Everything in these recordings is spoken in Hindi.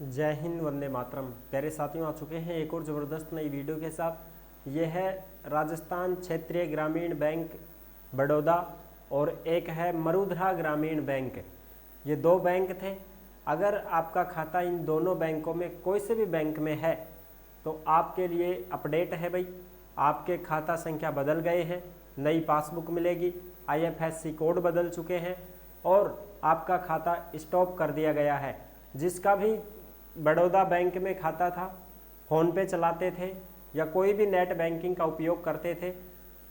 जय हिंद, वंदे मातरम। प्यारे साथियों, आ चुके हैं एक और ज़बरदस्त नई वीडियो के साथ। ये है राजस्थान क्षेत्रीय ग्रामीण बैंक बड़ौदा और एक है मरुधरा ग्रामीण बैंक। ये दो बैंक थे। अगर आपका खाता इन दोनों बैंकों में कोई से भी बैंक में है तो आपके लिए अपडेट है भाई। आपके खाता संख्या बदल गए हैं, नई पासबुक मिलेगी, IFSC कोड बदल चुके हैं और आपका खाता स्टॉप कर दिया गया है। जिसका भी बड़ौदा बैंक में खाता था, फ़ोन पे चलाते थे या कोई भी नेट बैंकिंग का उपयोग करते थे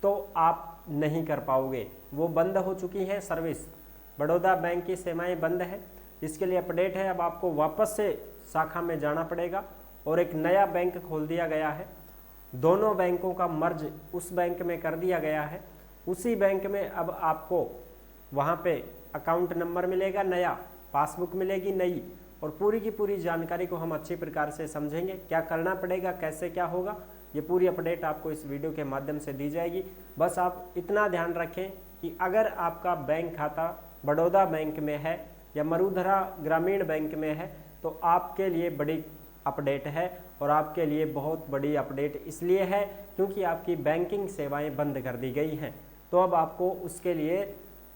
तो आप नहीं कर पाओगे, वो बंद हो चुकी है सर्विस। बड़ौदा बैंक की सेवाएं बंद है। इसके लिए अपडेट है, अब आपको वापस से शाखा में जाना पड़ेगा और एक नया बैंक खोल दिया गया है। दोनों बैंकों का मर्ज उस बैंक में कर दिया गया है। उसी बैंक में अब आपको वहाँ पे अकाउंट नंबर मिलेगा नया, पासबुक मिलेगी नई और पूरी की पूरी जानकारी को हम अच्छी प्रकार से समझेंगे। क्या करना पड़ेगा, कैसे क्या होगा, ये पूरी अपडेट आपको इस वीडियो के माध्यम से दी जाएगी। बस आप इतना ध्यान रखें कि अगर आपका बैंक खाता बड़ौदा बैंक में है या मरुधरा ग्रामीण बैंक में है तो आपके लिए बड़ी अपडेट है। और आपके लिए बहुत बड़ी अपडेट इसलिए है क्योंकि आपकी बैंकिंग सेवाएं बंद कर दी गई हैं। तो अब आपको उसके लिए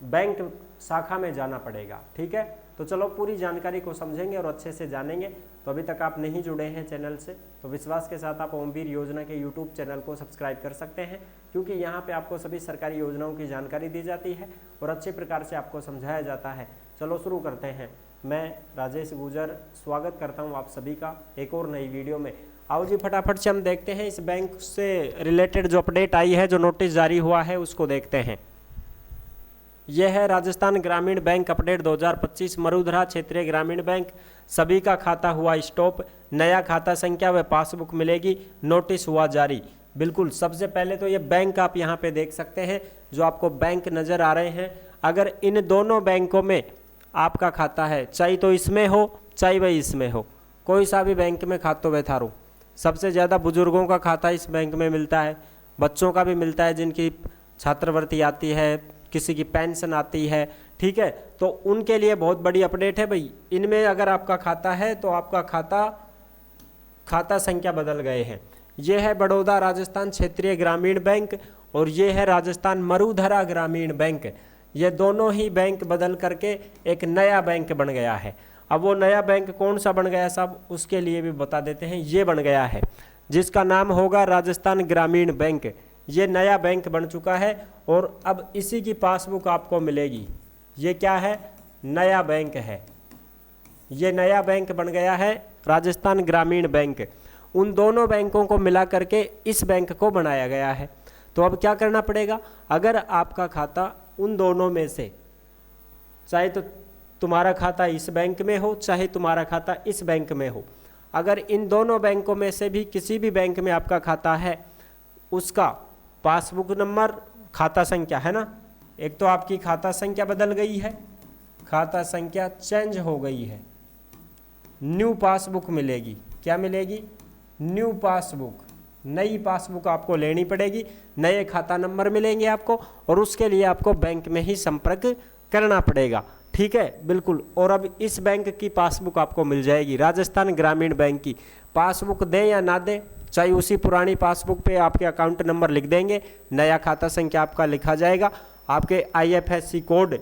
बैंक शाखा में जाना पड़ेगा। ठीक है, तो चलो पूरी जानकारी को समझेंगे और अच्छे से जानेंगे। तो अभी तक आप नहीं जुड़े हैं चैनल से तो विश्वास के साथ आप ओमवीर योजना के यूट्यूब चैनल को सब्सक्राइब कर सकते हैं, क्योंकि यहाँ पे आपको सभी सरकारी योजनाओं की जानकारी दी जाती है और अच्छे प्रकार से आपको समझाया जाता है। चलो शुरू करते हैं। मैं राजेश गुजर स्वागत करता हूँ आप सभी का एक और नई वीडियो में। आओ जी फटाफट से हम देखते हैं इस बैंक से रिलेटेड जो अपडेट आई है, जो नोटिस जारी हुआ है उसको देखते हैं। यह है राजस्थान ग्रामीण बैंक अपडेट 2025 मरुधरा क्षेत्रीय ग्रामीण बैंक। सभी का खाता हुआ स्टॉप, नया खाता संख्या व पासबुक मिलेगी, नोटिस हुआ जारी। बिल्कुल, सबसे पहले तो ये बैंक आप यहाँ पे देख सकते हैं, जो आपको बैंक नज़र आ रहे हैं। अगर इन दोनों बैंकों में आपका खाता है, चाहे तो इसमें हो चाहे वही इसमें हो, कोई सा भी बैंक में खातो बैठारो। सबसे ज़्यादा बुजुर्गों का खाता इस बैंक में मिलता है, बच्चों का भी मिलता है, जिनकी छात्रवृत्ति आती है, किसी की पेंशन आती है। ठीक है, तो उनके लिए बहुत बड़ी अपडेट है भाई। इनमें अगर आपका खाता है तो आपका खाता संख्या बदल गए हैं। ये है बड़ौदा राजस्थान क्षेत्रीय ग्रामीण बैंक और ये है राजस्थान मरुधरा ग्रामीण बैंक। ये दोनों ही बैंक बदल करके एक नया बैंक बन गया है। अब वो नया बैंक कौन सा बन गया साहब, उसके लिए भी बता देते हैं। ये बन गया है जिसका नाम होगा राजस्थान ग्रामीण बैंक। ये नया बैंक बन चुका है और अब इसी की पासबुक आपको मिलेगी। ये क्या है, नया बैंक है। ये नया बैंक बन गया है राजस्थान ग्रामीण बैंक। उन दोनों बैंकों को मिला करके इस बैंक को बनाया गया है। तो अब क्या करना पड़ेगा, अगर आपका खाता उन दोनों में से, चाहे तो तुम्हारा खाता इस बैंक में हो चाहे तुम्हारा खाता इस बैंक में हो, अगर इन दोनों बैंकों में से भी किसी भी बैंक में आपका खाता है, उसका पासबुक नंबर, खाता संख्या है ना, एक तो आपकी खाता संख्या बदल गई है, खाता संख्या चेंज हो गई है, न्यू पासबुक मिलेगी। क्या मिलेगी, न्यू पासबुक। नई पासबुक आपको लेनी पड़ेगी, नए खाता नंबर मिलेंगे आपको और उसके लिए आपको बैंक में ही संपर्क करना पड़ेगा। ठीक है, बिल्कुल। और अब इस बैंक की पासबुक आपको मिल जाएगी, राजस्थान ग्रामीण बैंक की। पासबुक दें या ना दें, चाहे उसी पुरानी पासबुक पे आपके अकाउंट नंबर लिख देंगे, नया खाता संख्या आपका लिखा जाएगा। आपके IFSC कोड,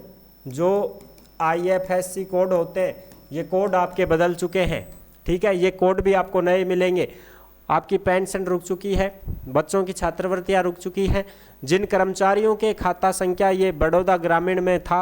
जो IFSC कोड होते हैं, ये कोड आपके बदल चुके हैं। ठीक है, ये कोड भी आपको नए मिलेंगे। आपकी पेंशन रुक चुकी है, बच्चों की छात्रवृत्तियाँ रुक चुकी हैं। जिन कर्मचारियों के खाता संख्या ये बड़ौदा ग्रामीण में था,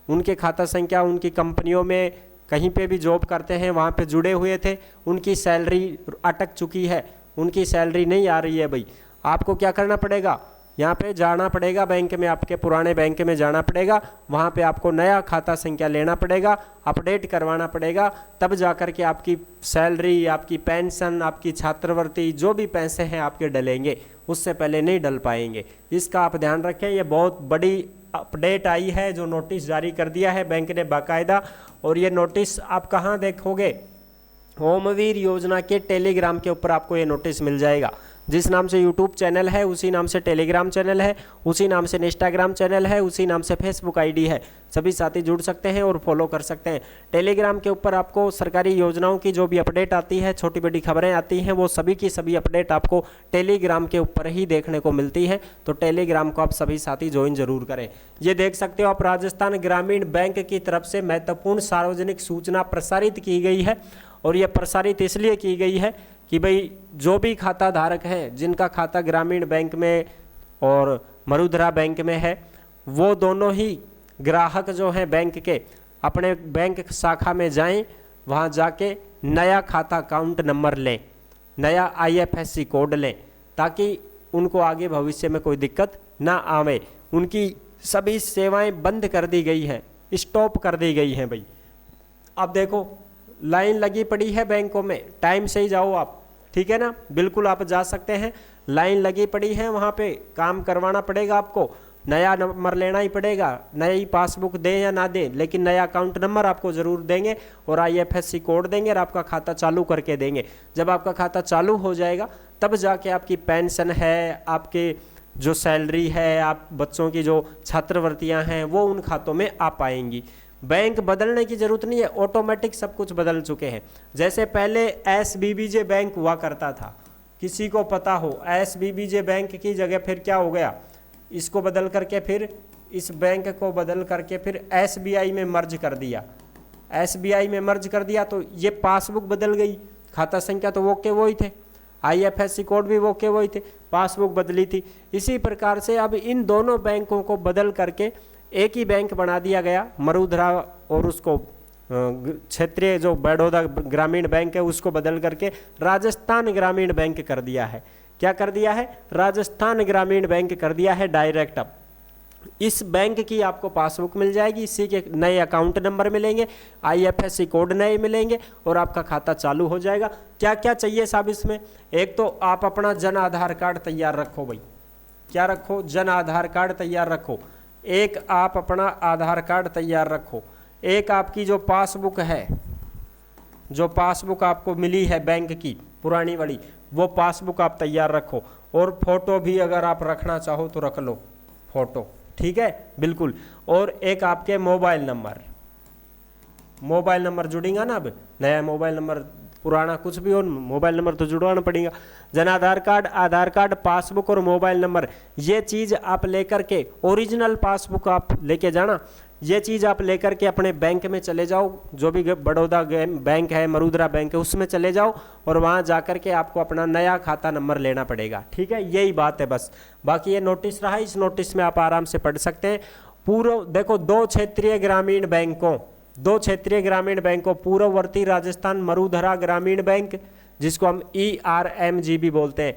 उनके खाता संख्या उनकी कंपनियों में कहीं पे भी जॉब करते हैं वहाँ पे जुड़े हुए थे, उनकी सैलरी अटक चुकी है, उनकी सैलरी नहीं आ रही है भाई। आपको क्या करना पड़ेगा, यहाँ पे जाना पड़ेगा बैंक में, आपके पुराने बैंक में जाना पड़ेगा। वहाँ पे आपको नया खाता संख्या लेना पड़ेगा, अपडेट करवाना पड़ेगा, तब जा कर के आपकी सैलरी, आपकी पेंशन, आपकी छात्रवृत्ति, जो भी पैसे हैं आपके डलेंगे, उससे पहले नहीं डल पाएंगे। इसका आप ध्यान रखें। ये बहुत बड़ी अपडेट आई है, जो नोटिस जारी कर दिया है बैंक ने बाकायदा। और ये नोटिस आप कहाँ देखोगे, ओमवीर योजना के टेलीग्राम के ऊपर आपको ये नोटिस मिल जाएगा। जिस नाम से यूट्यूब चैनल है उसी नाम से टेलीग्राम चैनल है, उसी नाम से इंस्टाग्राम चैनल है, उसी नाम से फेसबुक आईडी है। सभी साथी जुड़ सकते हैं और फॉलो कर सकते हैं। टेलीग्राम के ऊपर आपको सरकारी योजनाओं की जो भी अपडेट आती है, छोटी बड़ी खबरें आती हैं, वो सभी की सभी अपडेट आपको टेलीग्राम के ऊपर ही देखने को मिलती है। तो टेलीग्राम को आप सभी साथी ज्वाइन जरूर करें। ये देख सकते हो आप, राजस्थान ग्रामीण बैंक की तरफ से महत्वपूर्ण सार्वजनिक सूचना प्रसारित की गई है। और यह प्रसारित इसलिए की गई है कि भाई जो भी खाता धारक हैं, जिनका खाता ग्रामीण बैंक में और मरुधरा बैंक में है, वो दोनों ही ग्राहक जो हैं बैंक के, अपने बैंक शाखा में जाएं, वहाँ जाके नया खाता अकाउंट नंबर लें, नया IFSC कोड लें, ताकि उनको आगे भविष्य में कोई दिक्कत ना आवे। उनकी सभी सेवाएं बंद कर दी गई हैं, स्टॉप कर दी गई हैं भाई। अब देखो लाइन लगी पड़ी है बैंकों में, टाइम से ही जाओ आप, ठीक है ना, बिल्कुल आप जा सकते हैं। लाइन लगी पड़ी है, वहाँ पे काम करवाना पड़ेगा आपको, नया नंबर लेना ही पड़ेगा, नई पासबुक दें या ना दें, लेकिन नया अकाउंट नंबर आपको ज़रूर देंगे और IFSC कोड देंगे और आपका खाता चालू करके देंगे। जब आपका खाता चालू हो जाएगा तब जाके आपकी पेंशन है, आपके जो सैलरी है, आप बच्चों की जो छात्रवृत्तियाँ हैं, वो उन खातों में आ पाएंगी। बैंक बदलने की ज़रूरत नहीं है, ऑटोमेटिक सब कुछ बदल चुके हैं। जैसे पहले SBBJ बैंक हुआ करता था, किसी को पता हो, SBBJ बैंक की जगह फिर क्या हो गया, इसको बदल करके फिर इस बैंक को बदल करके फिर SBI में मर्ज कर दिया। SBI में मर्ज कर दिया तो ये पासबुक बदल गई, खाता संख्या तो वो के वो ही थे, IFSC कोड भी वो के वो ही थे, पासबुक बदली थी। इसी प्रकार से अब इन दोनों बैंकों को बदल करके एक ही बैंक बना दिया गया, मरुधरा, और उसको क्षेत्रीय जो बड़ौदा ग्रामीण बैंक है उसको बदल करके राजस्थान ग्रामीण बैंक कर दिया है। क्या कर दिया है? राजस्थान ग्रामीण बैंक कर दिया है डायरेक्ट। अब इस बैंक की आपको पासबुक मिल जाएगी, इसी के नए अकाउंट नंबर मिलेंगे, IFSC कोड नए मिलेंगे और आपका खाता चालू हो जाएगा। क्या क्या चाहिए साहब इसमें? एक तो आप अपना जन आधार कार्ड तैयार रखो भाई। क्या रखो? जन आधार कार्ड तैयार रखो। एक आप अपना आधार कार्ड तैयार रखो। एक आपकी जो पासबुक है, जो पासबुक आपको मिली है बैंक की पुरानी वाली, वो पासबुक आप तैयार रखो। और फोटो भी अगर आप रखना चाहो तो रख लो फोटो, ठीक है, बिल्कुल। और एक आपके मोबाइल नंबर जुड़ेगा ना, अब नया मोबाइल नंबर, पुराना कुछ भी हो, मोबाइल नंबर तो जुड़वाना पड़ेगा। जन आधार कार्ड, आधार कार्ड, पासबुक और मोबाइल नंबर, ये चीज़ आप लेकर के, ओरिजिनल पासबुक आप लेके जाना, ये चीज़ आप लेकर के अपने बैंक में चले जाओ, जो भी बड़ौदा बैंक है, मरुधरा बैंक है, उसमें चले जाओ और वहाँ जाकर के आपको अपना नया खाता नंबर लेना पड़ेगा, ठीक है। यही बात है बस। बाकी ये नोटिस रहा, इस नोटिस में आप आराम से पढ़ सकते हैं। पूर्व देखो, दो क्षेत्रीय ग्रामीण बैंकों, पूर्ववर्ती राजस्थान मरुधरा ग्रामीण बैंक, जिसको हम ERMGB बोलते हैं,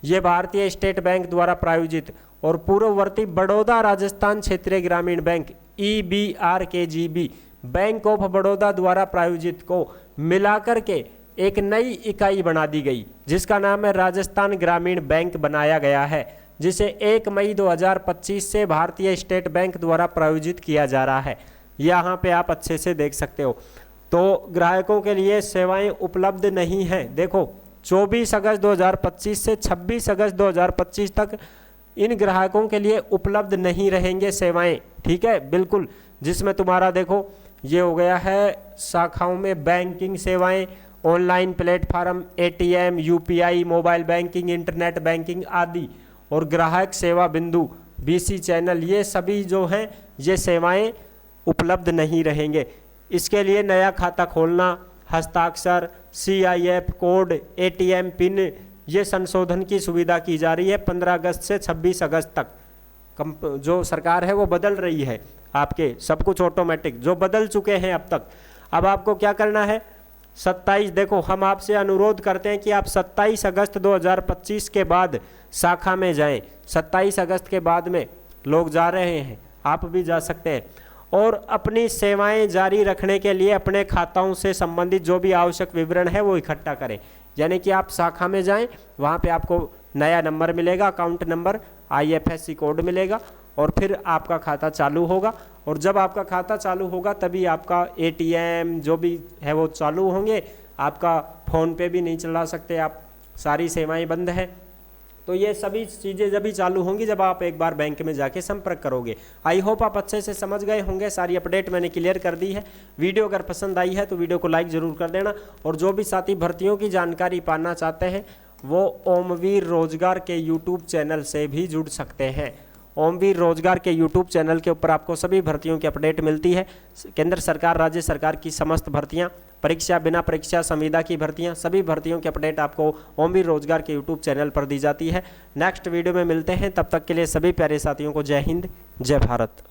ये भारतीय स्टेट बैंक द्वारा प्रायोजित, और पूर्ववर्ती बड़ौदा राजस्थान क्षेत्रीय ग्रामीण bank EBRKGB bank of Baroda द्वारा प्रायोजित को मिलाकर के एक नई इकाई बना दी गई, जिसका नाम है राजस्थान ग्रामीण बैंक बनाया गया है, जिसे 1 मई 2025 से भारतीय स्टेट बैंक द्वारा प्रायोजित किया जा रहा है। यहाँ पे आप अच्छे से देख सकते हो। तो ग्राहकों के लिए सेवाएं उपलब्ध नहीं हैं। देखो 24 अगस्त 2025 से 26 अगस्त 2025 तक इन ग्राहकों के लिए उपलब्ध नहीं रहेंगे सेवाएं, ठीक है, बिल्कुल। जिसमें तुम्हारा देखो ये हो गया है शाखाओं में बैंकिंग सेवाएं, online platform, ATM, UPI, mobile banking, internet banking आदि, और ग्राहक सेवा बिंदु, BC चैनल, ये सभी जो हैं ये सेवाएं उपलब्ध नहीं रहेंगे। इसके लिए नया खाता खोलना, हस्ताक्षर, CIF कोड, ATM पिन, ये संशोधन की सुविधा की जा रही है 15 अगस्त से 26 अगस्त तक। जो सरकार है वो बदल रही है आपके, सब कुछ ऑटोमेटिक, जो बदल चुके हैं अब तक। अब आपको क्या करना है? 27, देखो हम आपसे अनुरोध करते हैं कि आप 27 अगस्त 2025 के बाद शाखा में जाएं। 27 अगस्त के बाद में लोग जा रहे हैं, आप भी जा सकते हैं। और अपनी सेवाएं जारी रखने के लिए अपने खाताओं से संबंधित जो भी आवश्यक विवरण है वो इकट्ठा करें। यानी कि आप शाखा में जाएं, वहाँ पे आपको नया नंबर मिलेगा, अकाउंट नंबर, IFSC कोड मिलेगा, और फिर आपका खाता चालू होगा। और जब आपका खाता चालू होगा तभी आपका ATM जो भी है वो चालू होंगे। आपका फ़ोन पे भी नहीं चला सकते आप, सारी सेवाएं बंद हैं, तो ये सभी चीज़ें जब भी चालू होंगी जब आप एक बार बैंक में जाके संपर्क करोगे। आई होप आप अच्छे से समझ गए होंगे, सारी अपडेट मैंने क्लियर कर दी है। वीडियो अगर पसंद आई है तो वीडियो को लाइक ज़रूर कर देना, और जो भी साथी भर्तियों की जानकारी पाना चाहते हैं वो ओमवीर रोजगार के यूट्यूब चैनल से भी जुड़ सकते हैं। ओमवीर रोजगार के यूट्यूब चैनल के ऊपर आपको सभी भर्तियों की अपडेट मिलती है। केंद्र सरकार, राज्य सरकार की समस्त भर्तियां, परीक्षा, बिना परीक्षा, संविदा की भर्तियां, सभी भर्तियों की अपडेट आपको ओमवीर रोजगार के यूट्यूब चैनल पर दी जाती है। नेक्स्ट वीडियो में मिलते हैं, तब तक के लिए सभी प्यारे साथियों को जय हिंद, जय भारत।